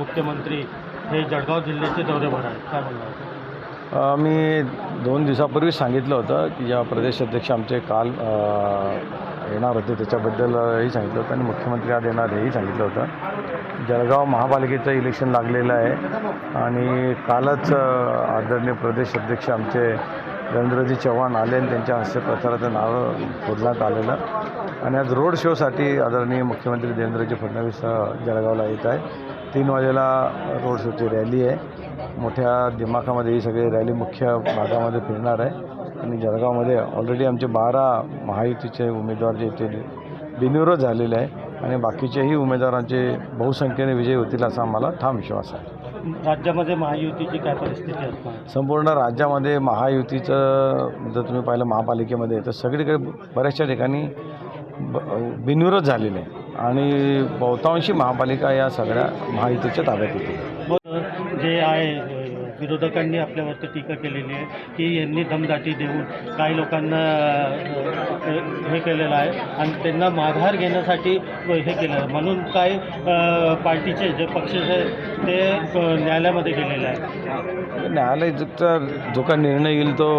मुख्यमंत्री हे जळगाव जिल्ह्याचे दौऱ्यावर आहेत, काय म्हणणार? मी 2 दिवसापूर्वी सांगितलं होतं की ज्या प्रदेश अध्यक्ष आमचे काल येणार होते त्याच्याबद्दलही सांगितलं होतं आणि मुख्यमंत्री आज येणार हेही सांगितलं होतं. जळगाव महापालिकेचं इलेक्शन लागलेलं आहे आणि कालच आदरणीय प्रदेश अध्यक्ष आमचे रवींद्रजी चव्हाण आले आणि त्यांच्या हस्ते प्रचाराचं नाव फोडण्यात आलेलं आणि आज रोड शोसाठी आदरणीय मुख्यमंत्री देवेंद्रजी फडणवीस जळगावला येत आहे. 3 वाजेला रोड शोची रॅली आहे. मोठ्या दिमाखामध्ये ही सगळी रॅली मुख्य भागामध्ये फिरणार आहे आणि जळगावमध्ये ऑलरेडी आमचे 12 महायुतीचे उमेदवार जे इथे बिनविरोध झालेले आहे आणि बाकीचेही उमेदवारांचे बहुसंख्येने विजयी होतील असा आम्हाला ठाम विश्वास आहे. राज्यामध्ये महायुतीची काय परिस्थिती आहे? संपूर्ण राज्यामध्ये महायुतीचं जर तुम्ही पाहिलं महापालिकेमध्ये तर सगळीकडे बऱ्याचशा ठिकाणी बिनविरोध झालेले आहे आणि बहुतांशी महापालिका या सगळ्या महायुतीच्या ताब्यात येतील. जे आहे विरोधकांनी आपल्यावरती टीका केलेली आहे की यांनी दमदाटी देऊन काही लोकांना हे केलेलं आहे आणि त्यांना माघार घेण्यासाठी हे केलं आहे, म्हणून काय पार्टीचे जे पक्षाचे ते न्यायालयामध्ये गेलेले आहे. न्यायालयाचा जो काही निर्णय येईल तो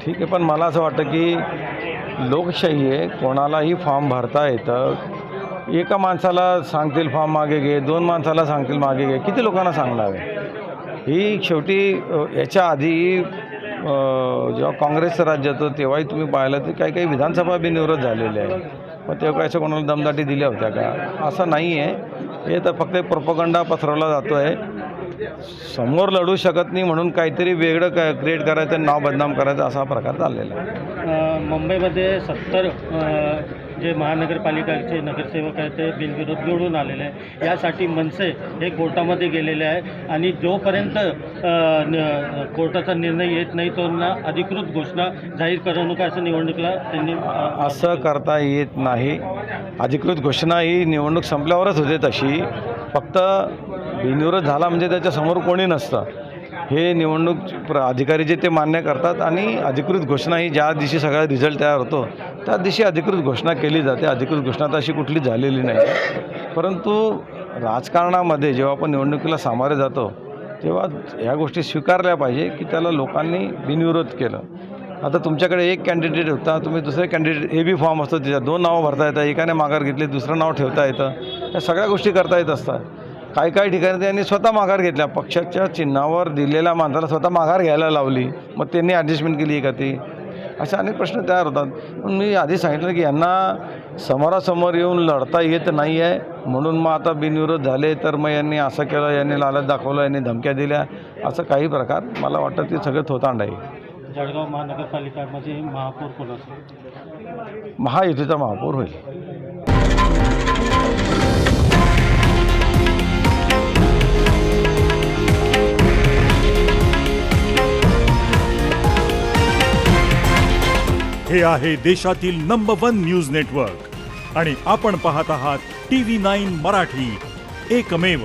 ठीक आहे, पण मला असं वाटतं की लोकशाही आहे, कोणालाही फॉर्म भरता येतं. एका माणसाला सांगतील फॉर्म मागे घे, 2 माणसाला सांगतील मागे घे, किती लोकांना सांगणार आहे. ही शेवटी याच्या आधी जेव्हा काँग्रेसचं राज्य होतं तेव्हाही तुम्ही पाहिलं तर काही विधानसभा बिनविरोध झालेले आहे, पण तेव्हा काय असं कोणाला दमदाटी दिल्या होत्या का? असं नाही आहे. हे तर फक्त प्रोपगंडा पसरवला जातो आहे. समोर लढू शकत नाही म्हणून काहीतरी वेगळं क्रिएट करायचं, नाव बदनाम करायचं असा प्रकार चाललेला आहे. मुंबईमध्ये 70 जे महानगरपालिकेचे नगरसेवक आहेत ते बिनविरोध निवडून आलेले आहे. यासाठी मनसे हे कोर्टामध्ये गेलेले आहे आणि जोपर्यंत कोर्टाचा निर्णय येत नाही तो ना अधिकृत घोषणा जाहीर करू नका असं निवडणुकीला त्यांनी असं करता येत नाही. अधिकृत घोषणा ही निवडणूक संपल्यावरच होते. तशी फक्त बिनविरोध झाला म्हणजे त्याच्यासमोर कोणी नसतं. हे निवडणूक अधिकारी जे ते मान्य करतात आणि अधिकृत घोषणा ही ज्या दिवशी सगळा रिझल्ट तयार होतो त्या दिवशी अधिकृत घोषणा केली जाते. अधिकृत घोषणा तर अशी कुठली झालेली नाही. परंतु राजकारणामध्ये जेव्हा आपण निवडणुकीला सामोरे जातो तेव्हा ह्या गोष्टी स्वीकारल्या पाहिजे की त्याला लोकांनी बिनविरोध केलं. आता तुमच्याकडे एक कॅन्डिडेट होता, तुम्ही दुसरे कॅन्डिडेट AB फॉर्म असतो त्याच्यात 2 नावं भरता येतात. एकाने माघार घेतली, दुसरं नाव ठेवता येतं. या सगळ्या गोष्टी करता येत असतात. काही ठिकाणी त्यांनी स्वतः माघार घेतल्या. पक्षाच्या चिन्हावर दिलेल्या माणसाला स्वतः माघार घ्यायला लावली, मग त्यांनी ॲडजस्टमेंट केली का ती? असे अनेक प्रश्न तयार होतात. पण मी आधी सांगितलं की यांना समोरासमोर येऊन लढता येत नाही आहे म्हणून मग आता बिनविरोध झाले तर मग यांनी असं केलं, यांनी लालच दाखवलं, यांनी धमक्या दिल्या, असं काही प्रकार मला वाटतं ते सगळं थोतांड आहे. जळगाव महानगरपालिकामध्ये महापौर कोण असेल? महायुतीचा महापौर होईल. हे आहे देशातील नंबर 1 न्यूज नेटवर्क आणि आपण पाहत आहात TV9 मराठी, एकमेव.